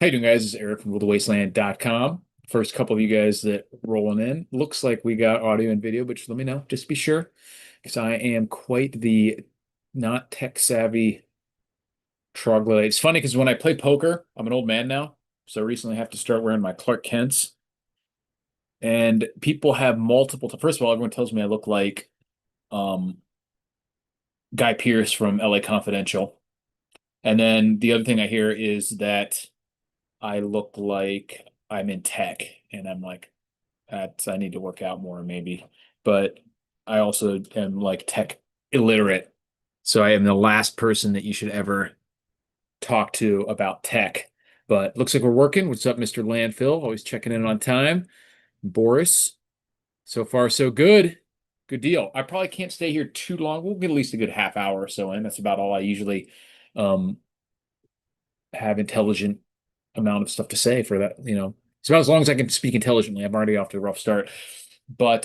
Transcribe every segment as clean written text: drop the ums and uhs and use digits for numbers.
How you doing, guys? This is Eric from RuleTheWasteland.com. First couple of you guys that rolling in. Looks like we got audio and video, but just let me know. Just be sure, because I am quite the not tech savvy troglodyte. It's funny because when I play poker, I'm an old man now, so I recently have to start wearing my Clark Kents. And people have multiple. First of all, everyone tells me I look like um, Guy Pearce from LA Confidential. And then the other thing I hear is that I look like I'm in tech, and I'm like, I need to work out more maybe. But I also am like tech illiterate. So I am the last person that you should ever talk to about tech. But looks like we're working. What's up, Mr. Landfill? Always checking in on time. Boris, so far so good. Good deal. I probably can't stay here too long. We'll get at least a good half hour or so in. That's about all I usually um have intelligent amount of stuff to say for that. It's about as long as I can speak intelligently. I'm already off to a rough start. But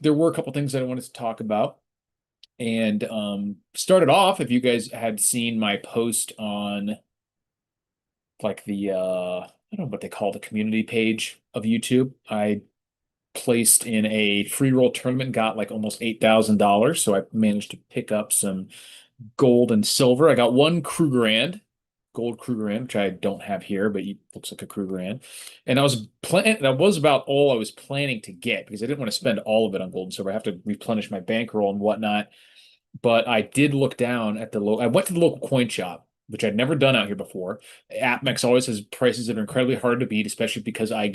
there were a couple things that I wanted to talk about. And started off, if you guys had seen my post on like I don't know what they call the community page of YouTube. I placed in a free roll tournament, got like almost $8,000. So I managed to pick up some gold and silver. I got one Krugerrand, gold Krugerrand, which I don't have here, but it looks like a Krugerrand. And that was about all I was planning to get because I didn't want to spend all of it on gold and silver. I have to replenish my bankroll and whatnot. But I did look down at I went to the local coin shop, which I'd never done out here before. AppMex always has prices that are incredibly hard to beat, especially because I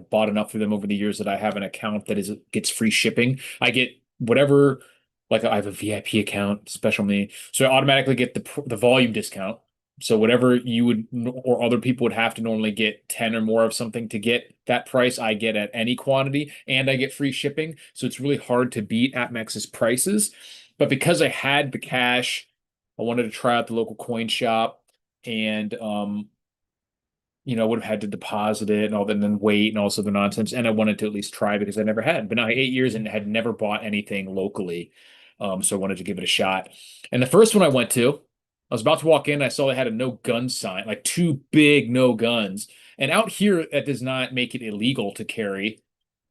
bought enough of them over the years that I have an account that gets free shipping. I get whatever, like I have a VIP account, special me, so I automatically get the volume discount. So whatever you would or other people would have to normally get 10 or more of something to get that price, I get at any quantity, and I get free shipping. So it's really hard to beat AppMex's prices. But because I had the cash, I wanted to try out the local coin shop, and would have had to deposit it and all that, and then wait and also the nonsense. And I wanted to at least try because I never had. Been out 8 years and had never bought anything locally. So I wanted to give it a shot. And the first one I went to, I was about to walk in, I saw they had a no gun sign, like two big no guns. And out here, that does not make it illegal to carry.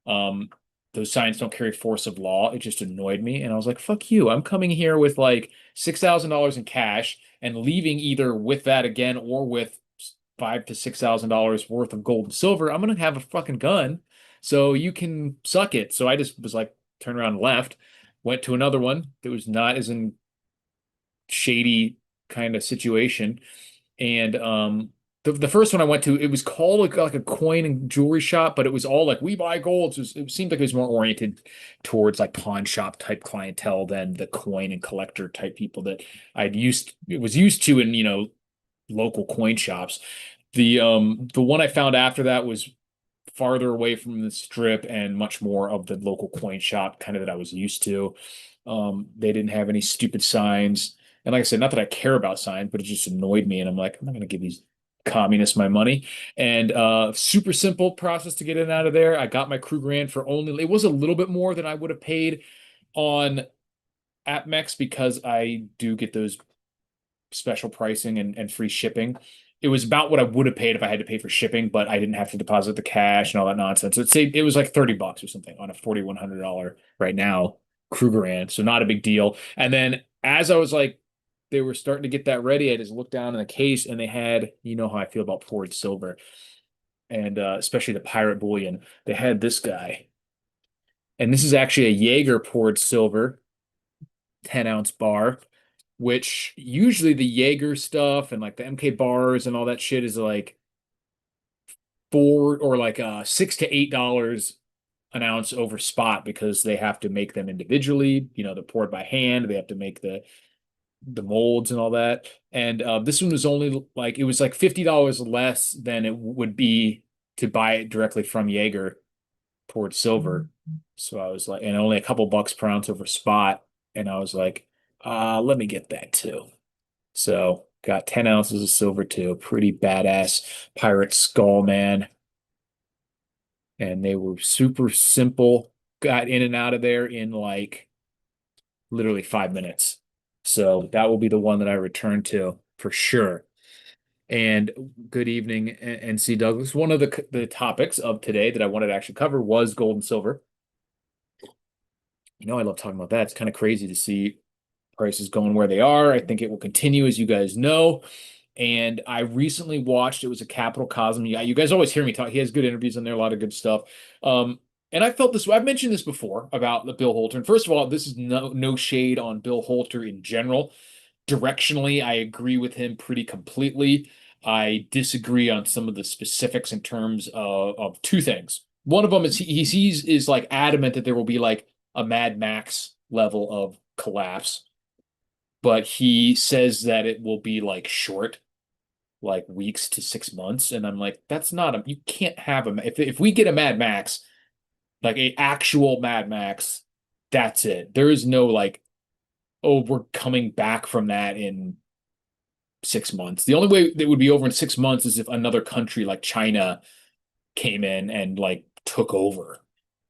Um, those signs don't carry force of law. It just annoyed me. And I was like, fuck you. I'm coming here with like $6,000 in cash and leaving either with that again or with $5,000 to $6,000 worth of gold and silver. I'm gonna have a fucking gun. So you can suck it. So I just was like, turned around and left, went to another one that was not as in shady kind of situation. And the first one I went to, it was called like a coin and jewelry shop, but it was all like we buy gold. So it seemed like it was more oriented towards like pawn shop type clientele than the coin and collector type people that it was used to in, local coin shops. The one I found after that was farther away from the strip and much more of the local coin shop kind of that I was used to. They didn't have any stupid signs. And like I said, not that I care about signs, but it just annoyed me. And I'm like, I'm not going to give these communists my money. And super simple process to get in and out of there. I got my Krugerrand for it was a little bit more than I would have paid on AppMex because I do get those special pricing and free shipping. It was about what I would have paid if I had to pay for shipping, but I didn't have to deposit the cash and all that nonsense. It was like $30 or something on a $4,100 right now Krugerrand, so not a big deal. And then as I was like, they were starting to get that ready, I just looked down in the case and they had, you know how I feel about poured silver and especially the pirate bullion. They had this guy, and this is actually a Jaeger poured silver 10-ounce bar, which usually the Jaeger stuff and like the MK bars and all that shit is like $6 to $8 an ounce over spot because they have to make them individually. They're poured by hand. They have to make the molds and all that. And this one was only like it was like $50 less than it would be to buy it directly from Jaeger poured silver. So I was like, and only a couple bucks per ounce over spot. And I was like, let me get that too. So got 10 ounces of silver too. Pretty badass pirate skull, man. And they were super simple. Got in and out of there in like literally 5 minutes. So that will be the one that I return to for sure. And good evening, NC Douglas. One of the topics of today that I wanted to actually cover was gold and silver. I love talking about that. It's kind of crazy to see prices going where they are. I think it will continue, as you guys know. And I recently watched, it was a Capital Cosm. Yeah, you guys always hear me talk. He has good interviews on there, a lot of good stuff. Um, and I felt this way. I've mentioned this before about the Bill Holter. And first of all, this is no shade on Bill Holter in general. Directionally, I agree with him pretty completely. I disagree on some of the specifics in terms of two things. One of them is he sees is like adamant that there will be like a Mad Max level of collapse, but he says that it will be like short, like weeks to 6 months. And I'm like, that's not you can't have if we get a Mad Max, like a actual Mad Max, that's it. There is no like, oh, we're coming back from that in 6 months. The only way that would be over in 6 months is if another country like China came in and like took over,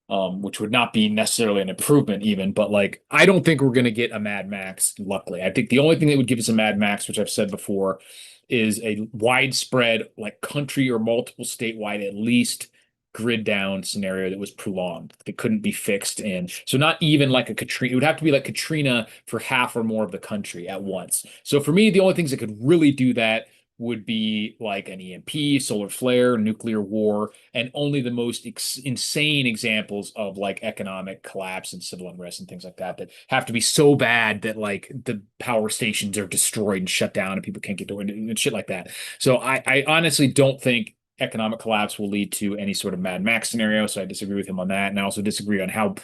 which would not be necessarily an improvement even, but like I don't think we're going to get a Mad Max, luckily. I think the only thing that would give us a Mad Max, which I've said before, is a widespread, like country or multiple statewide, at least grid down scenario that was prolonged, that couldn't be fixed in. So not even like a Katrina, it would have to be like Katrina for half or more of the country at once. So for me, the only things that could really do that would be like an EMP, solar flare, nuclear war, and only the most insane examples of like economic collapse and civil unrest and things like that that have to be so bad that like the power stations are destroyed and shut down and people can't get to it and shit like that. So I honestly don't think economic collapse will lead to any sort of Mad Max scenario. So I disagree with him on that, and I also disagree on how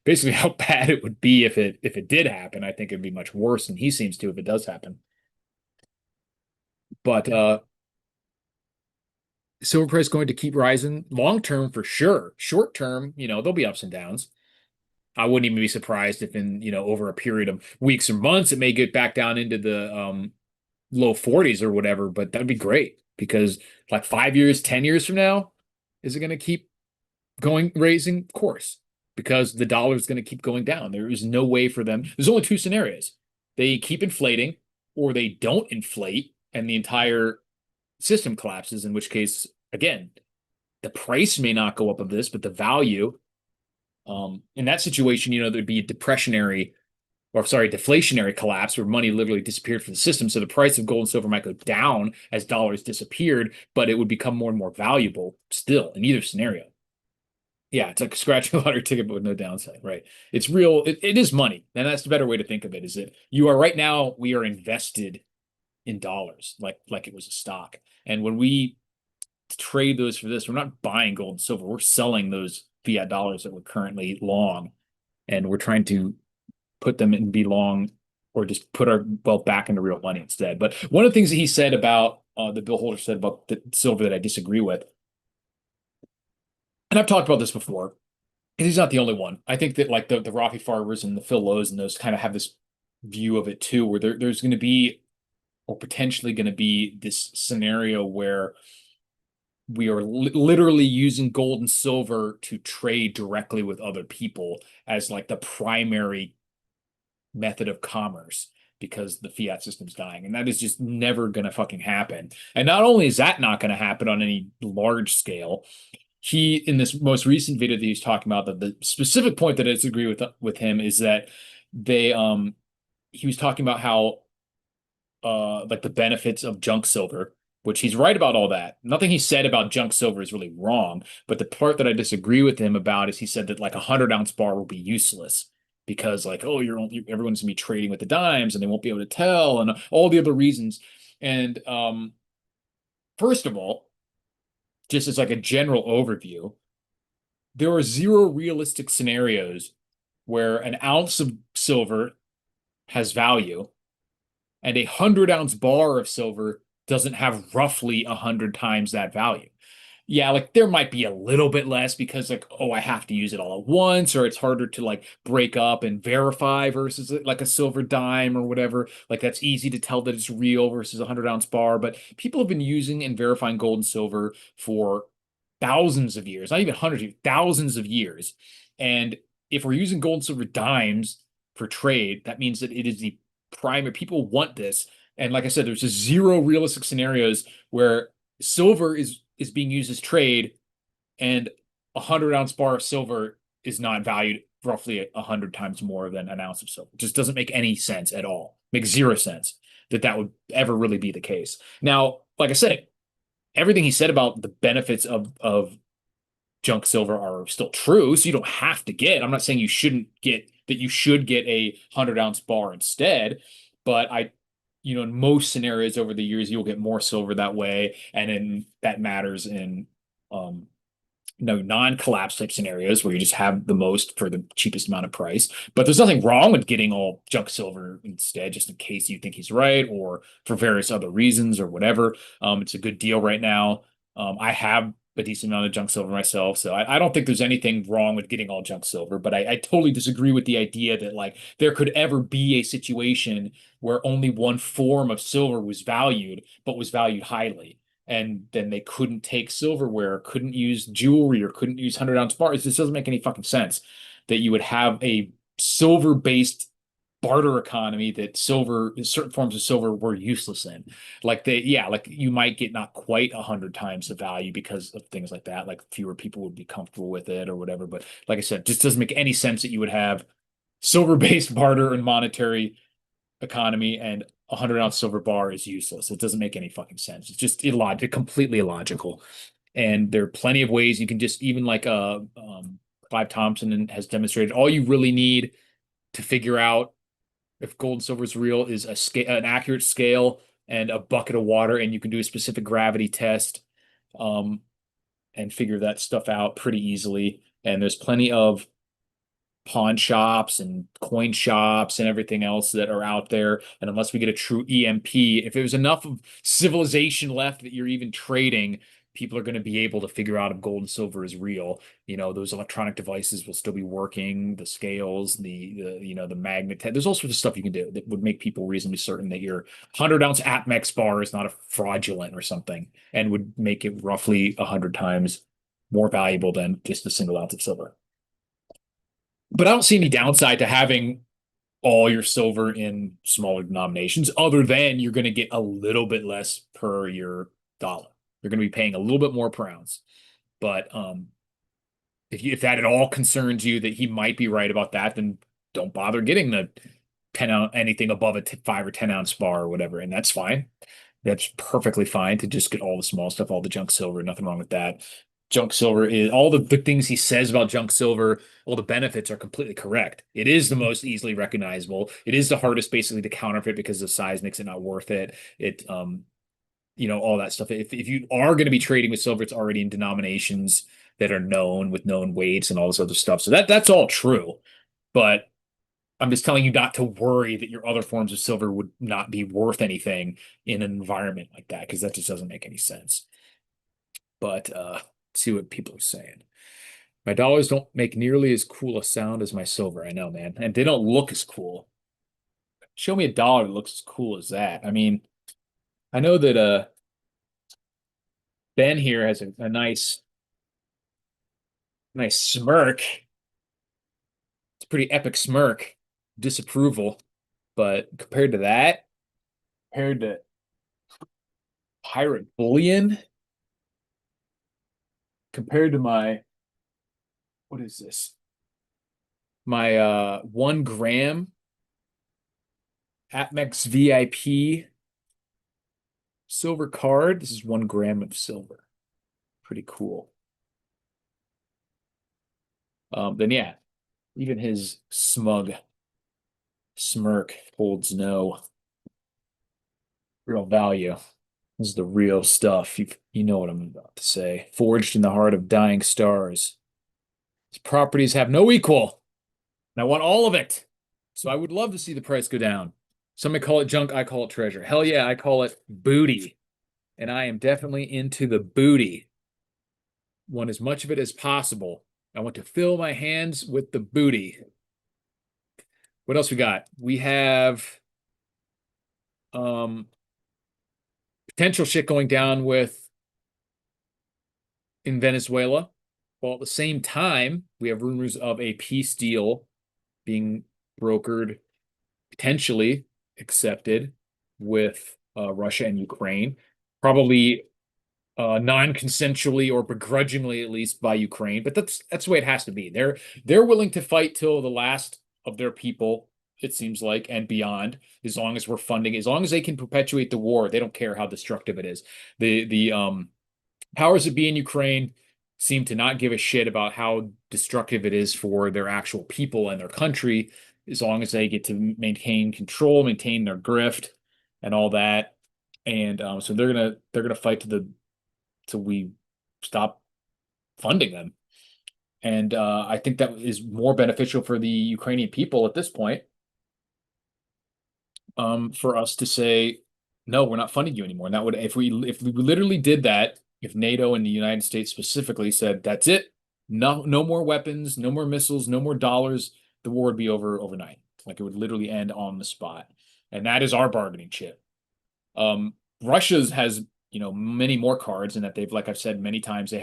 basically how bad it would be if it did happen. I think it'd be much worse than he seems to if it does happen. But silver price going to keep rising long term for sure. Short term, there'll be ups and downs. I wouldn't even be surprised if in, over a period of weeks or months, it may get back down into the low 40s or whatever, but that'd be great because like 5 years, 10 years from now, is it going to keep going raising? Of course, because the dollar is going to keep going down. There is no way for them. There's only two scenarios. They keep inflating or they don't inflate and the entire system collapses, in which case, again, the price may not go up of this, but the value, in that situation, there'd be a deflationary collapse where money literally disappeared from the system. So the price of gold and silver might go down as dollars disappeared, but it would become more and more valuable still in either scenario. Yeah, it's like scratching a lottery ticket, but with no downside, right? It's real. It is money. And that's the better way to think of it is that you are right now, we are invested in dollars, like it was a stock. And when we trade those for this, we're not buying gold and silver. We're selling those fiat dollars that we're currently long, and we're trying to put them and be long or just put our wealth back into real money instead. But one of the things that he said about the Bill Holder said about the silver that I disagree with, and I've talked about this before, and he's not the only one. I think that like the Rafi Farbers and the Phil Lowe's and those kind of have this view of it too, where there's going to be or potentially going to be this scenario where we are literally using gold and silver to trade directly with other people as like the primary method of commerce because the fiat system's dying. And that is just never going to fucking happen. And not only is that not going to happen on any large scale, he, in this most recent video that he's talking about, the specific point that I disagree with him is that they, he was talking about how, like the benefits of junk silver, which he's right about all that. Nothing he said about junk silver is really wrong. But the part that I disagree with him about is he said that like a 100 ounce bar will be useless because like, oh, everyone's gonna be trading with the dimes and they won't be able to tell and all the other reasons. And first of all, just as like a general overview, there are zero realistic scenarios where an ounce of silver has value and a 100 ounce bar of silver doesn't have roughly 100 times that value. Yeah, like there might be a little bit less because like, oh, I have to use it all at once, or it's harder to like break up and verify versus like a silver dime or whatever. Like that's easy to tell that it's real versus a 100 ounce bar. But people have been using and verifying gold and silver for thousands of years, not even hundreds, thousands of years. And if we're using gold and silver dimes for trade, that means that it is the primary. People want this And like I said, there's just zero realistic scenarios where silver is being used as trade, and 100 ounce bar of silver is not valued roughly 100 times more than an ounce of silver. It just doesn't make any sense at all. Makes zero sense that that would ever really be the case. Now, like I said, everything he said about the benefits of junk silver are still true, so you don't have to get. I'm not saying you shouldn't get that. You should get a 100 ounce bar instead, but in most scenarios over the years, you'll get more silver that way, and then that matters in um, non-collapse type scenarios where you just have the most for the cheapest amount of price. But there's nothing wrong with getting all junk silver instead, just in case you think he's right or for various other reasons or whatever. It's a good deal right now. I have a decent amount of junk silver myself, so I don't think there's anything wrong with getting all junk silver. But I totally disagree with the idea that like there could ever be a situation where only one form of silver was valued, but was valued highly, and then they couldn't take silverware, couldn't use jewelry, or couldn't use 100 ounce bars. This doesn't make any fucking sense that you would have a silver based barter economy that certain forms of silver were useless in. Like you might get not quite 100 times the value because of things like that. Like fewer people would be comfortable with it or whatever. But like I said, just doesn't make any sense that you would have silver based barter and monetary economy and 100 ounce silver bar is useless. It doesn't make any fucking sense. It's just illogical, completely illogical. And there are plenty of ways you can just even like Clive Thompson has demonstrated. All you really need to figure out if gold and silver is real is an accurate scale and a bucket of water, and you can do a specific gravity test, um, and figure that stuff out pretty easily. And there's plenty of pawn shops and coin shops and everything else that are out there. And unless we get a true EMP, if there's enough of civilization left that you're even trading, people are going to be able to figure out if gold and silver is real. Those electronic devices will still be working, the scales, the magnet. There's all sorts of stuff you can do that would make people reasonably certain that your 100 ounce Apmex bar is not a fraudulent or something, and would make it roughly 100 times more valuable than just a single ounce of silver. But I don't see any downside to having all your silver in smaller denominations, other than you're going to get a little bit less per your dollar. You're going to be paying a little bit more per ounce. But if that at all concerns you that he might be right about that, then don't bother getting the 10 ounce anything above a 5 or 10 ounce bar or whatever, and that's fine. That's perfectly fine to just get all the small stuff, all the junk silver. Nothing wrong with that. Junk silver is all the things he says about junk silver, all the benefits are completely correct. It is the most easily recognizable. It is the hardest basically to counterfeit because the size makes it not worth it. All that stuff. If you are going to be trading with silver, it's already in denominations that are known with known weights and all this other stuff. So that's all true. But I'm just telling you not to worry that your other forms of silver would not be worth anything in an environment like that, because that just doesn't make any sense. But see what people are saying. My dollars don't make nearly as cool a sound as my silver. I know, man. And they don't look as cool. Show me a dollar that looks as cool as that. I mean, I know that Ben here has a nice smirk. It's a pretty epic smirk. Disapproval. But compared to that, compared to pirate bullion, compared to my, what is this? My 1 gram Atmex VIP silver card. This is 1 gram of silver. Pretty cool. Then yeah, even his smug smirk holds no real value. This is the real stuff. You know what I'm about to say. Forged in the heart of dying stars. His properties have no equal, and I want all of it. So I would love to see the price go down. Some may call it junk, I call it treasure. Hell yeah, I call it booty. And I am definitely into the booty. Want as much of it as possible. I want to fill my hands with the booty. What else we got? We have potential shit going down in Venezuela. While at the same time, we have rumors of a peace deal being brokered, potentially accepted with Russia and Ukraine, probably non-consensually or begrudgingly, at least by Ukraine. But that's the way it has to be. They're willing to fight till the last of their people, it seems like, and beyond, as long as we're funding, as long as they can perpetuate the war, they don't care how destructive it is. The powers that be in Ukraine seem to not give a shit about how destructive it is for their actual people and their country, as long as they get to maintain control, maintain their grift, and all that. And so they're gonna fight to the till we stop funding them. And I think that is more beneficial for the Ukrainian people at this point, for us to say, no, we're not funding you anymore. And that would, if we literally did that, if NATO and the United States specifically said, that's it, no more weapons, no more missiles, no more dollars, the war would be over overnight. Like it would literally end on the spot. And that is our bargaining chip. Russia's has, many more cards in that they've, like I've said many times, they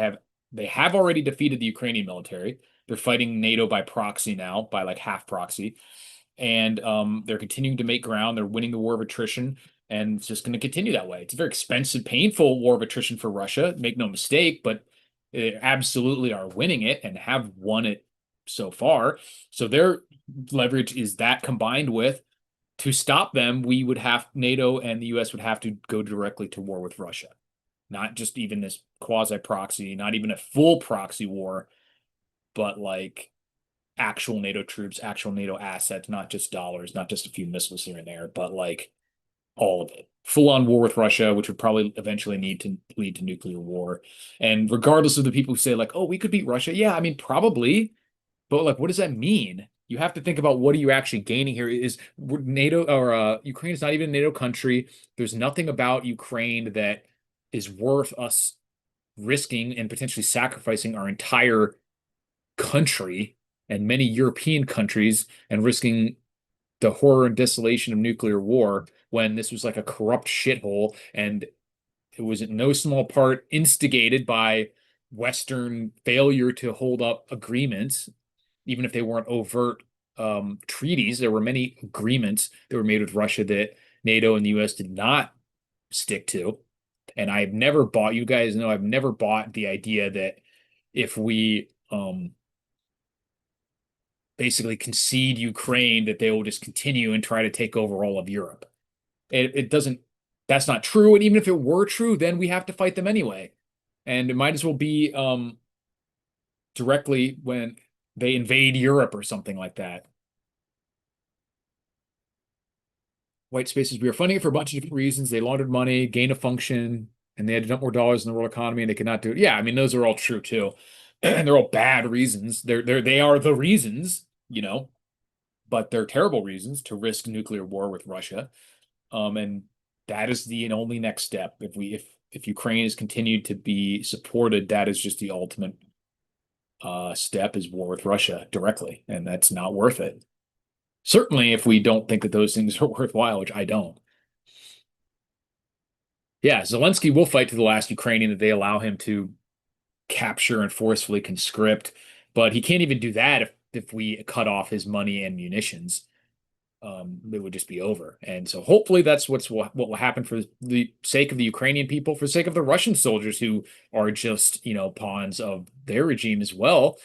have already defeated the Ukrainian military. They're fighting NATO by proxy now, by like half proxy. And they're continuing to make ground. They're winning the war of attrition, and it's just going to continue that way. It's a very expensive, painful war of attrition for Russia, make no mistake, but they absolutely are winning it and have won it so far. So their leverage is that, combined with, to stop them, NATO and the US would have to go directly to war with Russia. Not just even this quasi proxy, not even a full proxy war, but like actual NATO troops, actual NATO assets, not just dollars, not just a few missiles here and there, but like all of it. Full on war with Russia, which would probably eventually need to lead to nuclear war. And regardless of the people who say like, oh, we could beat Russia. Yeah, I mean, probably. But like, what does that mean? You have to think about, what are you actually gaining here? Is NATO, or Ukraine is not even a NATO country. There's nothing about Ukraine that is worth us risking and potentially sacrificing our entire country and many European countries and risking the horror and desolation of nuclear war, when this was like a corrupt shithole, and it was in no small part instigated by Western failure to hold up agreements, even if they weren't overt treaties. There were many agreements that were made with Russia that NATO and the US did not stick to. And I've never bought, you guys know, I've never bought the idea that if we basically concede Ukraine, that they will just continue and try to take over all of Europe. It doesn't, that's not true. And even if it were true, then we have to fight them anyway. And it might as well be directly when they invade Europe or something like that. White spaces, we are funding it for a bunch of different reasons. They laundered money, gain of function, and they had to dump more dollars in the world economy, and they could not do it. Yeah, I mean, those are all true too. And they're all bad reasons. They are the reasons, but they're terrible reasons to risk nuclear war with Russia. And that is the only next step. If Ukraine is continued to be supported, that is just the ultimate step, is war with Russia directly, and that's not worth it. Certainly, if we don't think that those things are worthwhile, which I don't. Yeah, Zelensky will fight to the last Ukrainian that they allow him to capture and forcefully conscript, but he can't even do that if we cut off his money and munitions. It would just be over. And so hopefully that's what will happen, for the sake of the Ukrainian people, for the sake of the Russian soldiers who are just, pawns of their regime as well.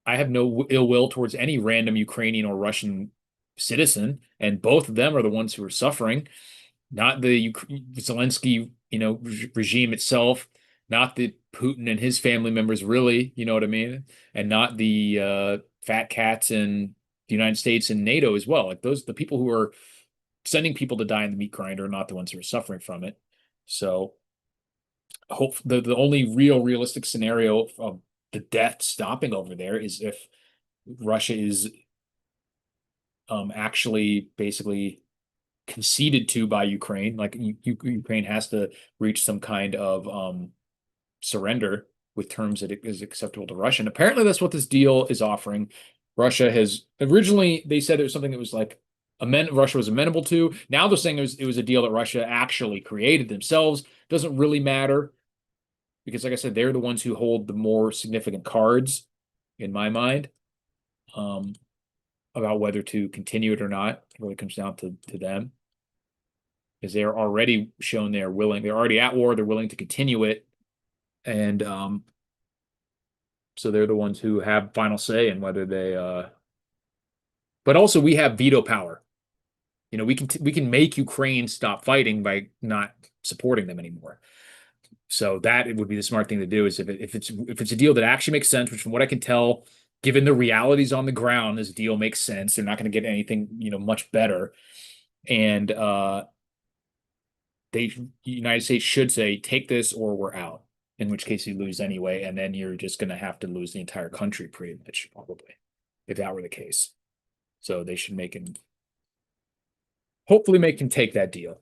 I have no ill will towards any random Ukrainian or Russian citizen, and both of them are the ones who are suffering, not the Zelensky, regime itself, not the Putin and his family members, really, you know what I mean, and not the fat cats in the United States and NATO as well. Like the people who are sending people to die in the meat grinder are not the ones who are suffering from it. So, hope the only realistic scenario of the death stopping over there is if Russia is actually basically conceded to by Ukraine. Like Ukraine has to reach some kind of surrender with terms that is acceptable to Russia. And apparently that's what this deal is offering. Russia has originally, they said it was something that was like Russia was amenable to. Now they're saying it was a deal that Russia actually created themselves. Doesn't really matter, because like I said, they're the ones who hold the more significant cards in my mind, about whether to continue it or not. It really comes down to them. because they're already shown they're already at war, they're willing to continue it. And so they're the ones who have final say in whether they but also we have veto power. We can make Ukraine stop fighting by not supporting them anymore. So that it would be the smart thing to do is if it's a deal that actually makes sense, which from what I can tell, given the realities on the ground, this deal makes sense. They're not going to get anything, much better. And the United States should say, take this or we're out. In which case you lose anyway, and then you're just going to have to lose the entire country pretty much, probably, if that were the case. So they should hopefully make him take that deal.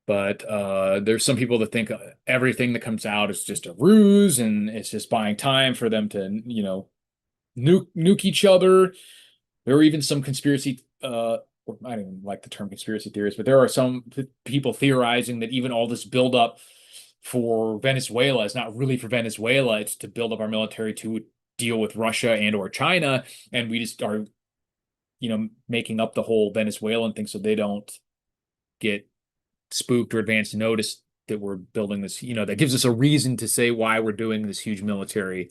But there's some people that think everything that comes out is just a ruse and it's just buying time for them to, nuke each other. There are even some conspiracy, I don't even like the term conspiracy theorists, but there are some people theorizing that even all this buildup for Venezuela is not really for Venezuela. It's to build up our military to deal with Russia and or China. And we just are, making up the whole Venezuelan thing so they don't get spooked or advance notice that we're building this, that gives us a reason to say why we're doing this huge military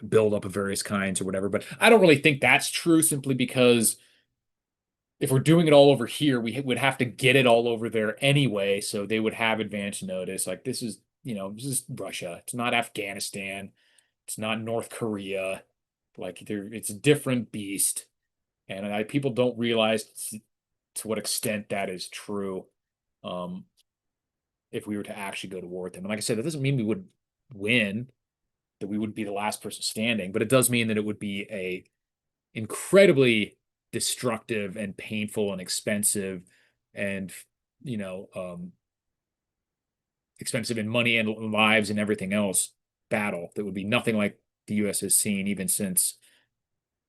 buildup of various kinds or whatever. But I don't really think that's true simply because if we're doing it all over here, we would have to get it all over there anyway. So they would have advance notice. Like this is Russia. It's not Afghanistan. It's not North Korea. Like it's a different beast. And people don't realize to what extent that is true. If we were to actually go to war with them. And like I said, that doesn't mean we would win, that we would be the last person standing, but it does mean that it would be a incredibly destructive and painful and expensive and, expensive in money and lives and everything else battle that would be nothing like the US has seen even since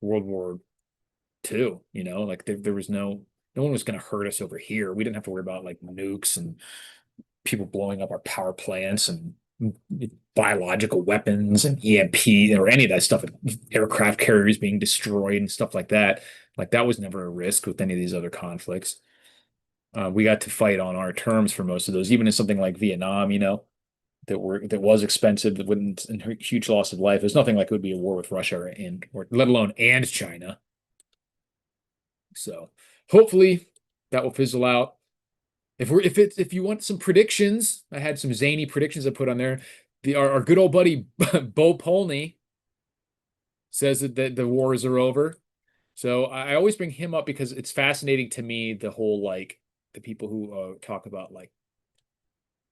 World War II, like there was no one was going to hurt us over here. We didn't have to worry about like nukes and people blowing up our power plants and biological weapons and EMP or any of that stuff, aircraft carriers being destroyed and stuff like that. Like that was never a risk with any of these other conflicts. We got to fight on our terms for most of those, even in something like Vietnam, that was expensive, that wouldn't and huge loss of life. There's nothing like it would be a war with Russia or let alone and China. So hopefully that will fizzle out. If you want some predictions, I had some zany predictions I put on there. Our good old buddy Bo Polney says that the wars are over. So I always bring him up because it's fascinating to me, the whole like the people who talk about like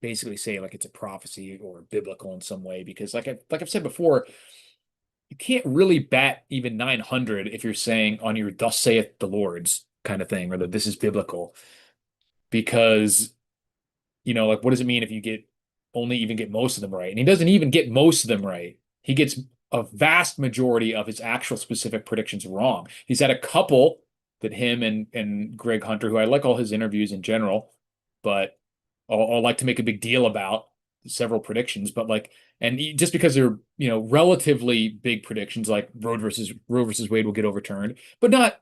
basically say like it's a prophecy or biblical in some way, because like I've said before, you can't really bat even 900 if you're saying on your "Thus saith the Lord's" kind of thing, or that this is biblical, because like what does it mean if you only even get most of them right? And he doesn't even get most of them right. He gets a vast majority of his actual specific predictions wrong. He's had a couple that him and Greg Hunter, who I like all his interviews in general, but I'll like to make a big deal about several predictions. But like, and just because they're relatively big predictions, like Roe versus Wade will get overturned, but not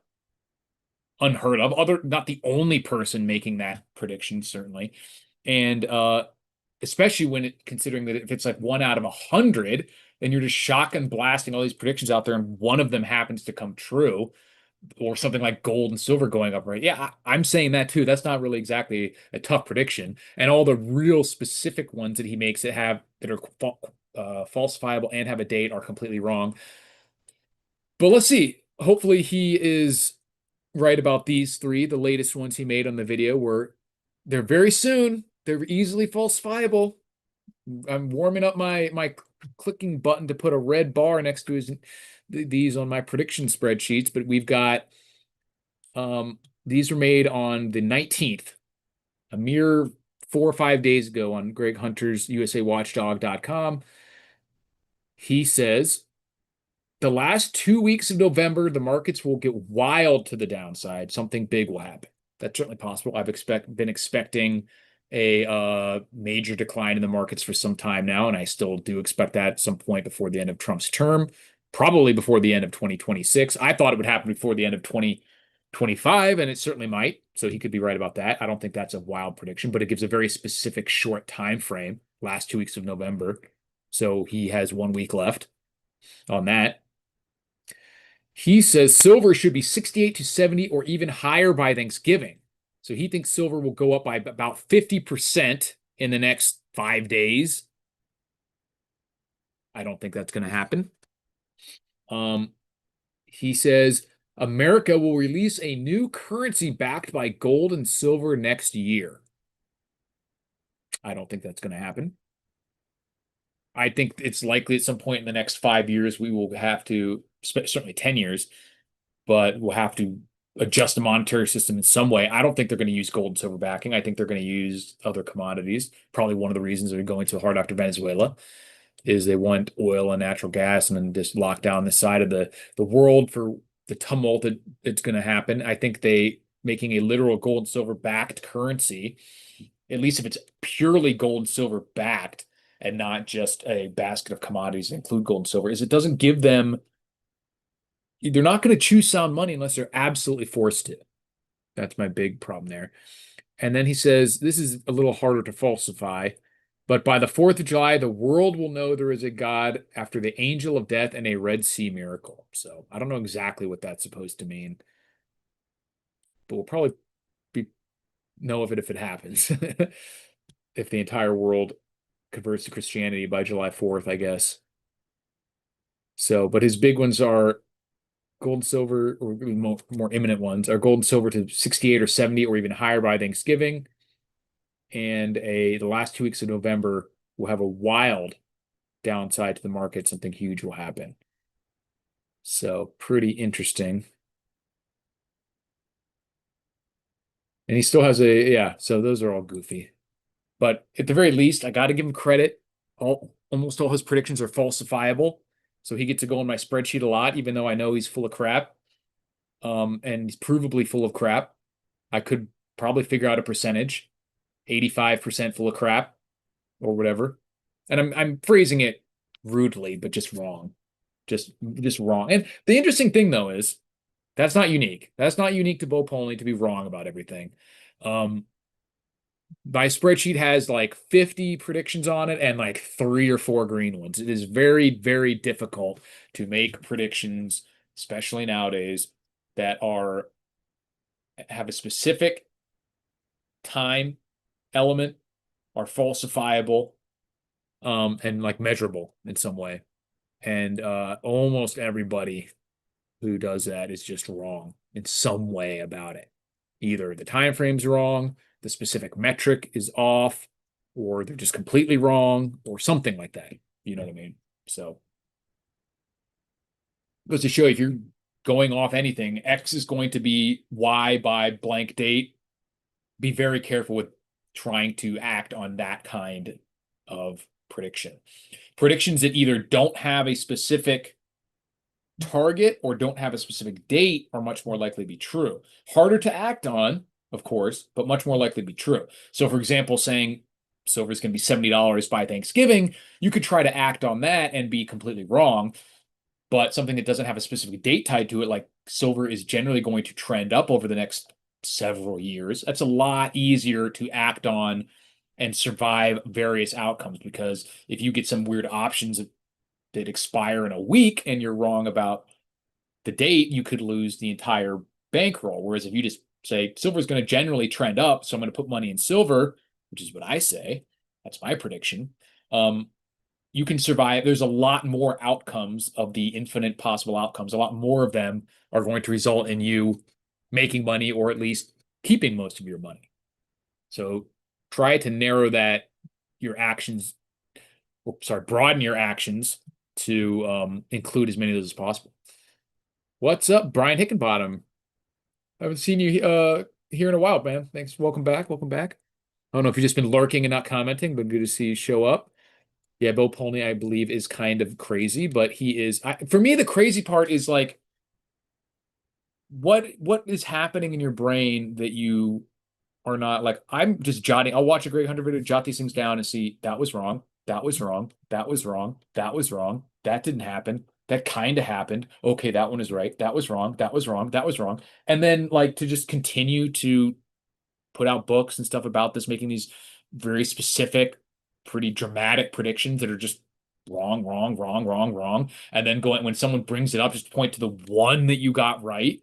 unheard of. Not the only person making that prediction, certainly. And especially considering that if it's like 1 out of 100, and you're just shotgun blasting all these predictions out there, and one of them happens to come true, or something like gold and silver going up, right? Yeah, I'm saying that too. That's not really exactly a tough prediction. And all the real specific ones that he makes that are falsifiable and have a date are completely wrong. But let's see. Hopefully he is right about these three. The latest ones he made on the video they're very soon. They're easily falsifiable. I'm warming up my clicking button to put a red bar next to these on my prediction spreadsheets, but we've got these were made on the 19th, a mere 4 or 5 days ago, on Greg Hunter's USAWatchdog.com. He says the last 2 weeks of November, the markets will get wild to the downside. Something big will happen. That's certainly possible. I've been expecting a major decline in the markets for some time now, and I still do expect that at some point before the end of Trump's term, probably before the end of 2026. I thought it would happen before the end of 25, and it certainly might. So he could be right about that. I don't think that's a wild prediction, but it gives a very specific short time frame, last 2 weeks of November. So he has 1 week left on that. He says silver should be 68 to 70 or even higher by Thanksgiving. So he thinks silver will go up by about 50% in the next 5 days. I don't think that's going to happen. He says America will release a new currency backed by gold and silver next year. I don't think that's going to happen. I think it's likely at some point in the next 5 years we will have to, certainly 10 years, but we'll have to adjust the monetary system in some way. I don't think they're going to use gold and silver backing. I think they're going to use other commodities. Probably one of the reasons they're going so hard after Venezuela is they want oil and natural gas and then just lock down the side of the world for the tumult that it's going to happen. I think they making a literal gold and silver backed currency, at least if it's purely gold and silver backed and not just a basket of commodities that include gold and silver, is it doesn't give them, they're not going to choose sound money unless they're absolutely forced to. That's my big problem there. And then he says, this is a little harder to falsify, but by the 4th of July, the world will know there is a God after the angel of death and a Red Sea miracle. So I don't know exactly what that's supposed to mean, but we'll probably know of it if it happens. If the entire world converts to Christianity by July 4th, I guess. So, but his big ones are gold and silver, or more imminent ones are gold and silver to 68 or 70 or even higher by Thanksgiving. And the last 2 weeks of November will have a wild downside to the market. Something huge will happen. So pretty interesting. And he still has yeah, so those are all goofy. But at the very least, I got to give him credit. Almost all his predictions are falsifiable. So he gets to go in my spreadsheet a lot, even though I know he's full of crap. And he's provably full of crap. I could probably figure out a percentage, 85% full of crap or whatever. And I'm phrasing it rudely, but just wrong. Just wrong. And the interesting thing though is that's not unique. That's not unique to Bo Polney to be wrong about everything. My spreadsheet has like 50 predictions on it and like 3 or 4 green ones. It is very, very difficult to make predictions, especially nowadays, that have a specific time element, are falsifiable, and like measurable in some way. And almost everybody who does that is just wrong in some way about it. Either the time frame's wrong, the specific metric is off, or they're just completely wrong, or something like that. You know what I mean? So goes to show if you're going off anything, X is going to be Y by blank date. Be very careful with trying to act on that kind of prediction. Predictions that either don't have a specific target or don't have a specific date are much more likely to be true. Harder to act on, of course, but much more likely to be true. So, for example, saying silver is going to be $70 by Thanksgiving, you could try to act on that and be completely wrong. But something that doesn't have a specific date tied to it, like silver is generally going to trend up over the next several years, that's a lot easier to act on and survive various outcomes. Because if you get some weird options that expire in a week and you're wrong about the date, you could lose the entire bankroll. Whereas if you just say silver is going to generally trend up, so I'm going to put money in silver, which is what I say, that's my prediction. You can survive. There's a lot more outcomes of the infinite possible outcomes. A lot more of them are going to result in you making money or at least keeping most of your money. So try to narrow your actions, broaden your actions to include as many of those as possible. What's up, Brian Hickenbottom? I haven't seen you here in a while, man. Thanks. Welcome back. Welcome back. I don't know if you've just been lurking and not commenting, but good to see you show up. Yeah, Bo Polney, I believe, is kind of crazy, but he is. For me, the crazy part is like, what is happening in your brain that you are not like? I'm just jotting. I'll watch a Greg Hunter video, jot these things down, and see that was wrong. That was wrong. That was wrong. That was wrong. That didn't happen. that kind of happened. Okay, that one is right. That was wrong. That was wrong. That was wrong. And then like to just continue to put out books and stuff about this, making these very specific, pretty dramatic predictions that are just wrong, wrong, wrong, wrong, wrong. And then going when someone brings it up, just point to the one that you got right,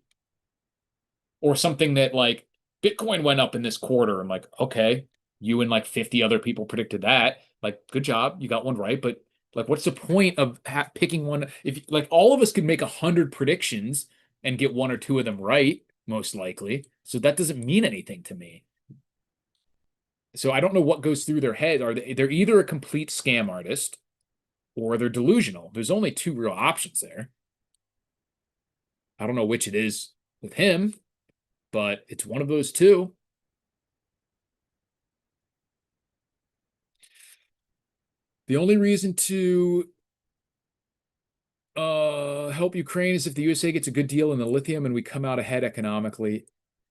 or something that like Bitcoin went up in this quarter. I'm like, okay, you and like 50 other people predicted that. Like, good job, you got one right. But like, what's the point of picking one? If like all of us could make 100 predictions and get one or two of them right, most likely. So that doesn't mean anything to me. So I don't know what goes through their head. They're either a complete scam artist or they're delusional. There's only two real options there. I don't know which it is with him, but it's one of those two. The only reason to help Ukraine is if the USA gets a good deal in the lithium and we come out ahead economically.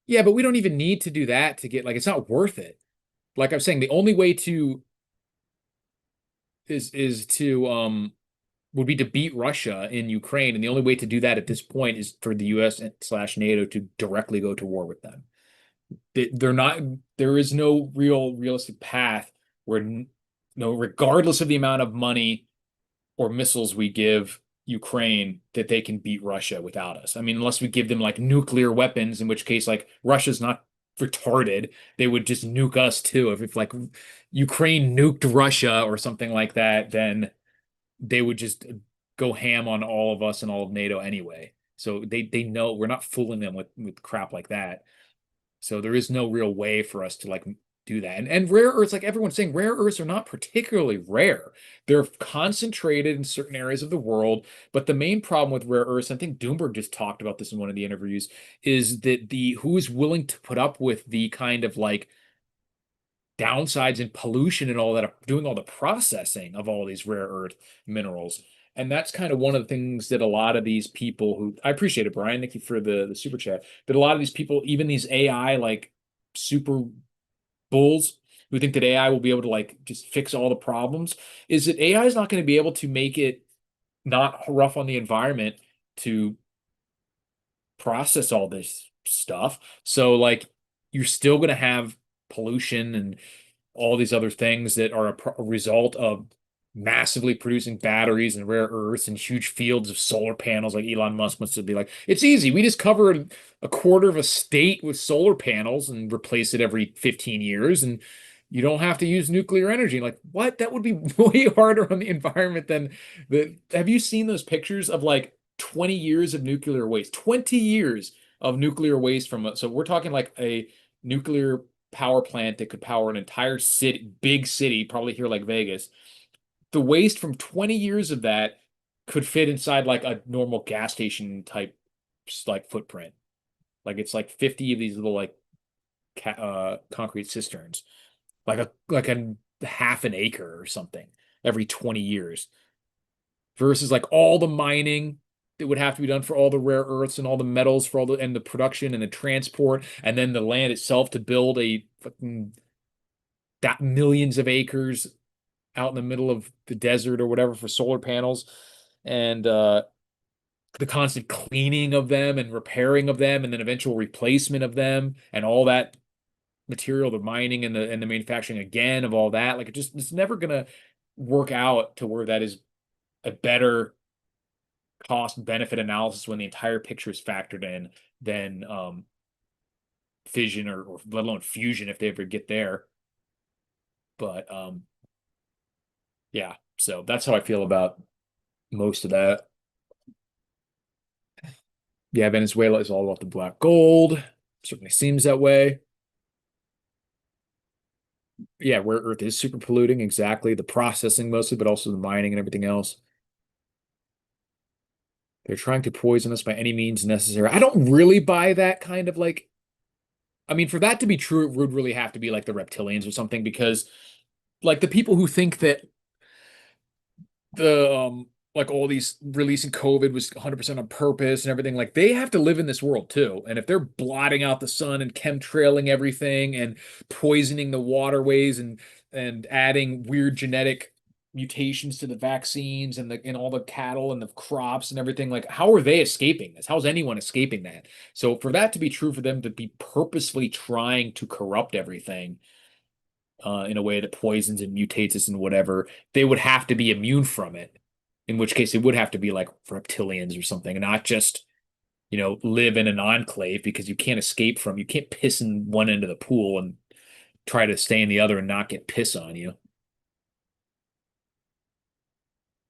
Yeah, but we don't even need to do that to get like it's not worth it. Like I'm saying, the only way to is to would be to beat Russia in Ukraine, and the only way to do that at this point is for the US slash NATO to directly go to war with them. They're not. There is no realistic path where no, regardless of the amount of money or missiles we give Ukraine, that they can beat Russia without us. I mean, unless we give them like nuclear weapons, in which case like Russia's not retarded, they would just nuke us too. If like Ukraine nuked Russia or something like that, then they would just go ham on all of us and all of NATO anyway. So they know we're not fooling them with crap like that. So there is no real way for us to like do that. And rare earths, like everyone's saying, rare earths are not particularly rare. They're concentrated in certain areas of the world. But the main problem with rare earths, I think Doomberg just talked about this in one of the interviews, is that the who is willing to put up with the kind of like downsides and pollution and all that, doing all the processing of all these rare earth minerals. And that's kind of one of the things that a lot of these people who I appreciate it, Brian. Thank you for the super chat. But a lot of these people, even these AI like super bulls who think that AI will be able to like just fix all the problems, is that AI is not going to be able to make it not rough on the environment to process all this stuff. So like you're still going to have pollution and all these other things that are a result of massively producing batteries and rare earths and huge fields of solar panels. Like Elon Musk must be like, it's easy. We just cover a quarter of a state with solar panels and replace it every 15 years. And you don't have to use nuclear energy. Like, what? That would be way harder on the environment than the. Have you seen those pictures of like 20 years of nuclear waste? 20 years of nuclear waste from, so we're talking like a nuclear power plant that could power an entire city, big city, probably here like Vegas. The waste from 20 years of that could fit inside like a normal gas station type like footprint. Like it's like 50 of these little like concrete cisterns, like a half an acre or something every 20 years versus like all the mining that would have to be done for all the rare earths and all the metals for all the and the production and the transport and then the land itself to build a fucking that millions of acres out in the middle of the desert or whatever for solar panels and the constant cleaning of them and repairing of them and then eventual replacement of them and all that material, the mining and the manufacturing again of all that. Like it's never gonna work out to where that is a better cost benefit analysis when the entire picture is factored in than fission or let alone fusion if they ever get there. But yeah, so that's how I feel about most of that. Yeah, Venezuela is all about the black gold. Certainly seems that way. Yeah, rare earth is super polluting, exactly. The processing mostly, but also the mining and everything else. They're trying to poison us by any means necessary. I don't really buy that kind of like, I mean, for that to be true, it would really have to be like the reptilians or something, because like the people who think that the like all these releasing COVID was 100% on purpose and everything, like they have to live in this world too. And if they're blotting out the sun and chemtrailing everything and poisoning the waterways and adding weird genetic mutations to the vaccines and all the cattle and the crops and everything. Like, how are they escaping this? How's anyone escaping that? So for that to be true, for them to be purposefully trying to corrupt everything in a way that poisons and mutates us and whatever, they would have to be immune from it. In which case, it would have to be like reptilians or something, and not just live in an enclave, because you can't piss in one end of the pool and try to stay in the other and not get piss on you.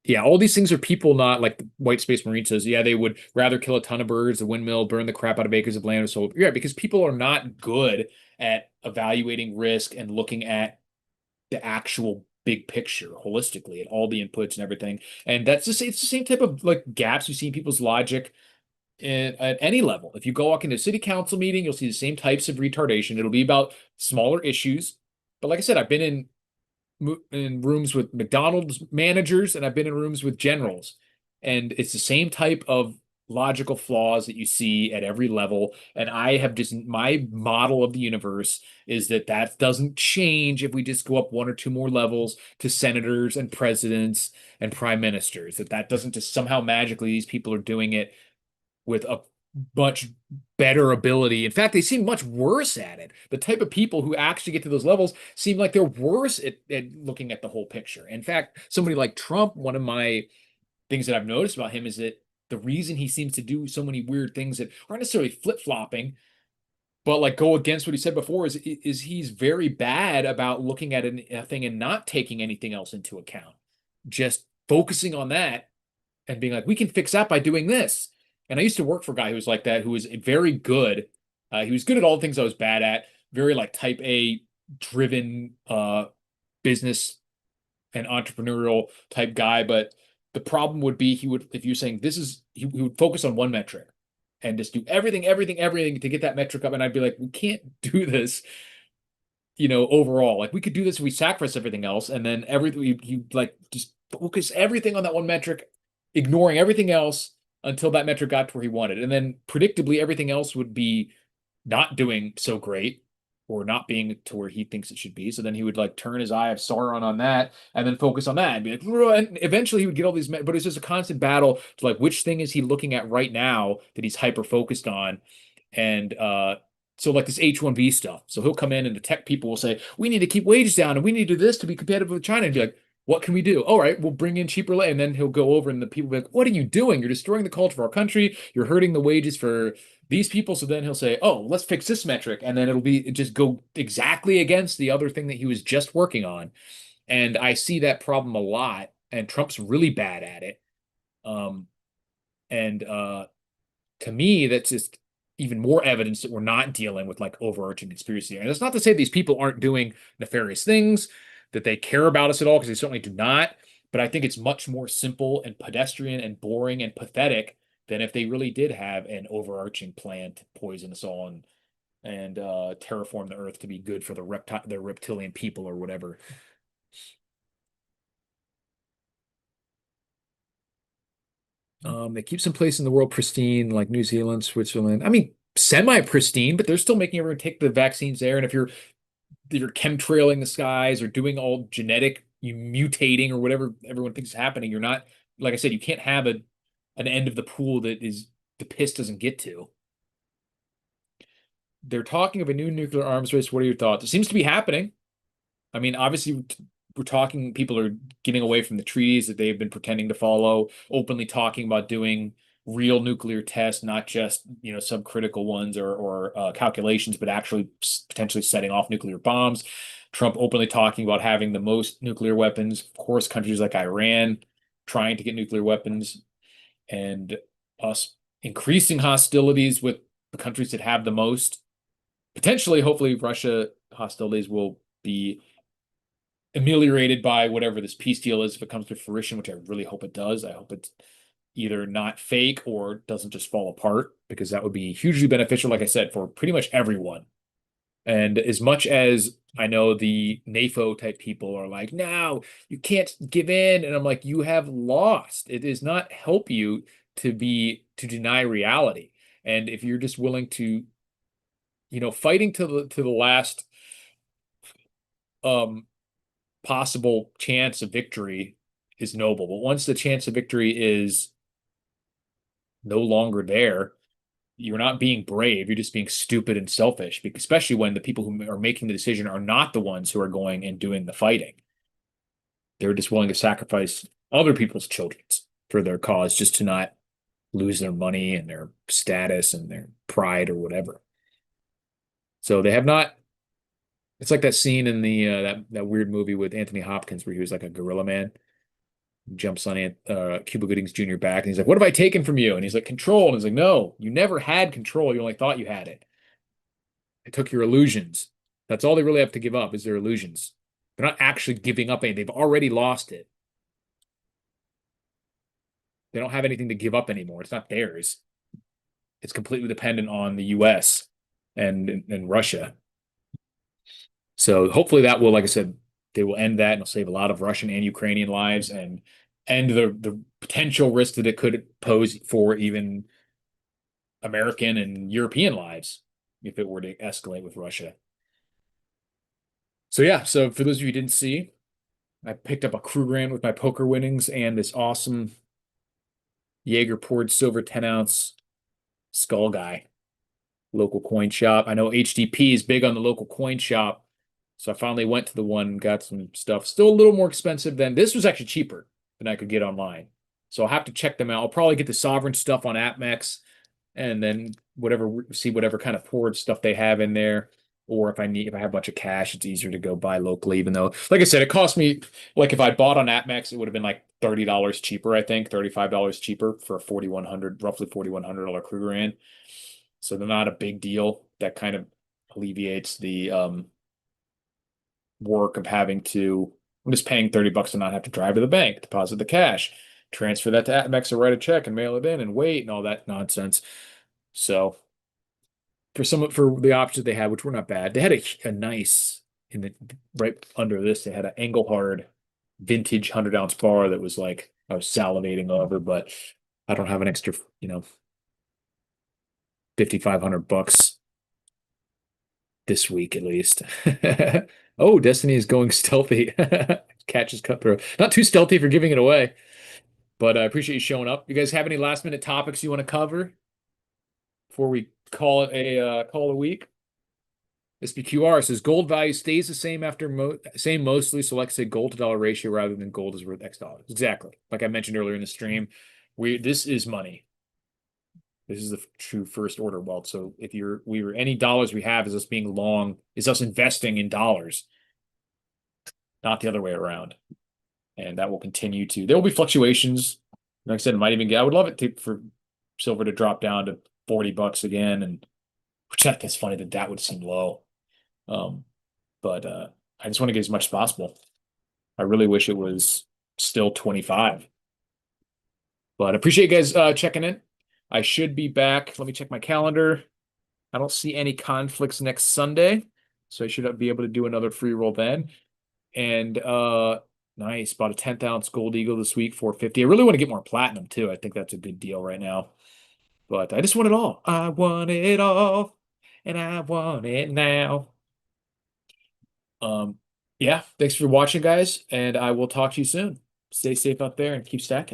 Yeah, all these things are people, not like the White Space Marine says. Yeah, they would rather kill a ton of birds, a windmill, burn the crap out of acres of land. So yeah, because people are not good at evaluating risk and looking at the actual big picture holistically at all the inputs and everything. And it's the same type of like gaps you see in people's logic at any level. If you go walk into a city council meeting, you'll see the same types of retardation. It'll be about smaller issues. But like I said, I've been in rooms with McDonald's managers and I've been in rooms with generals. And it's the same type of logical flaws that you see at every level. And I have just my model of the universe is that that doesn't change if we just go up one or two more levels to senators and presidents and prime ministers. That doesn't just somehow magically these people are doing it with a much better ability. In fact, they seem much worse at it. The type of people who actually get to those levels seem like they're worse at looking at the whole picture. In fact, somebody like Trump, one of my things that I've noticed about him is that the reason he seems to do so many weird things that aren't necessarily flip-flopping, but like go against what he said before, is he's very bad about looking at a thing and not taking anything else into account. Just focusing on that and being like, we can fix that by doing this. And I used to work for a guy who was like that, who was very good. He was good at all the things I was bad at, very like type A driven business and entrepreneurial type guy. But the problem would be he would, if you're saying this is, he would focus on one metric and just do everything, everything, everything to get that metric up. And I'd be like, we can't do this, overall. Like we could do this if we sacrifice everything else, and then everything you like just focus everything on that one metric, ignoring everything else until that metric got to where he wanted. And then predictably everything else would be not doing so great or not being to where he thinks it should be. So then he would like turn his eye of Sauron on that and then focus on that and be like, "Ugh," and eventually he would get all these, but it's just a constant battle to like, which thing is he looking at right now that he's hyper focused on? And so like this H-1B stuff. So he'll come in and the tech people will say, we need to keep wages down and we need to do this to be competitive with China. And be like, what can we do? All right, we'll bring in cheaper labor. And then he'll go over and the people will be like, what are you doing? You're destroying the culture of our country. You're hurting the wages for these people. So then he'll say, oh, let's fix this metric. And then it just go exactly against the other thing that he was just working on. And I see that problem a lot. And Trump's really bad at it. Um, and to me, that's just even more evidence that we're not dealing with like overarching conspiracy. And that's not to say these people aren't doing nefarious things, that they care about us at all, because they certainly do not. But I think it's much more simple and pedestrian and boring and pathetic than if they really did have an overarching plan to poison us all and terraform the earth to be good for the reptilian people or whatever. They keep some place in the world pristine, like New Zealand, Switzerland. I mean, semi-pristine, but they're still making everyone take the vaccines there. And if you're chemtrailing the skies or doing all genetic you mutating or whatever everyone thinks is happening, you're not, like I said, you can't have an end of the pool that is the piss doesn't get to. They're talking of a new nuclear arms race. What are your thoughts? It seems to be happening. I mean, obviously, we're talking, people are getting away from the treaties that they've been pretending to follow, openly talking about doing real nuclear tests, not just, subcritical ones or calculations, but actually potentially setting off nuclear bombs. Trump openly talking about having the most nuclear weapons. Of course, countries like Iran trying to get nuclear weapons, and us increasing hostilities with the countries that have the most. Potentially, hopefully, Russia hostilities will be ameliorated by whatever this peace deal is if it comes to fruition, which I really hope it does. I hope it's either not fake or doesn't just fall apart, because that would be hugely beneficial, like I said, for pretty much everyone. And as much as I know the NAFO type people are like, no, you can't give in. And I'm like, you have lost. It does not help you to deny reality. And if you're just willing to, fighting to the last um possible chance of victory is noble. But once the chance of victory is no longer there, you're not being brave. You're just being stupid and selfish, because especially when the people who are making the decision are not the ones who are going and doing the fighting. They're just willing to sacrifice other people's children for their cause just to not lose their money and their status and their pride or whatever. So they have not. It's like that scene in the that weird movie with Anthony Hopkins where he was like a gorilla man, jumps on Cuba Gooding's Jr. back, and he's like, "What have I taken from you?" And he's like, "Control." And he's like, "No, you never had control. You only thought you had it. I took your illusions. That's all they really have to give up is their illusions. They're not actually giving up anything. They've already lost it. They don't have anything to give up anymore. It's not theirs. It's completely dependent on the US and Russia. So hopefully that will, like I said, they will end that and it'll save a lot of Russian and Ukrainian lives and end the potential risk that it could pose for even American and European lives if it were to escalate with Russia. So yeah, so for those of you who didn't see, I picked up a Krugerrand with my poker winnings and this awesome Jaeger poured silver 10-ounce skull guy, local coin shop. I know HDP is big on the local coin shop. So I finally went to the one, got some stuff. Still a little more expensive than this was actually cheaper than I could get online. So I'll have to check them out. I'll probably get the Sovereign stuff on AppMex and then see whatever kind of poured stuff they have in there. Or if I have a bunch of cash, it's easier to go buy locally, even though, like I said, it cost me, like if I bought on AppMex, it would have been like $30 cheaper, I think, $35 cheaper for a roughly $4,100 Krugerrand. So they're not a big deal. That kind of alleviates the work of I'm just paying $30 to not have to drive to the bank, deposit the cash, transfer that to AppMex or write a check and mail it in and wait and all that nonsense. So for the options they had, which were not bad, they had a nice right under this, they had an Engelhard vintage 100-ounce bar that was like I was salivating over, but I don't have an extra, $5,500 this week at least. Oh, Destiny is going stealthy. Catches cutthroat. Not too stealthy for giving it away, but I appreciate you showing up. You guys have any last minute topics you want to cover before we call it a week? SBQR says gold value stays the same after same mostly. So like say gold to dollar ratio rather than gold is worth X dollars. Exactly. Like I mentioned earlier in the stream, this is money. This is the true first order wealth. So if any dollars we have is us being long, is us investing in dollars, not the other way around. And that will continue there will be fluctuations. Like I said, I would love it for silver to drop down to $40 again. And which I think is funny that would seem low. But I just want to get as much as possible. I really wish it was still 25. But I appreciate you guys checking in. I should be back. Let me check my calendar. I don't see any conflicts next Sunday, so I should be able to do another free roll then. And nice, bought a 10th-ounce gold eagle this week, 450. I really want to get more platinum too. I think that's a good deal right now. But I just want it all. I want it all, and I want it now. Yeah, thanks for watching, guys, and I will talk to you soon. Stay safe out there and keep stacking.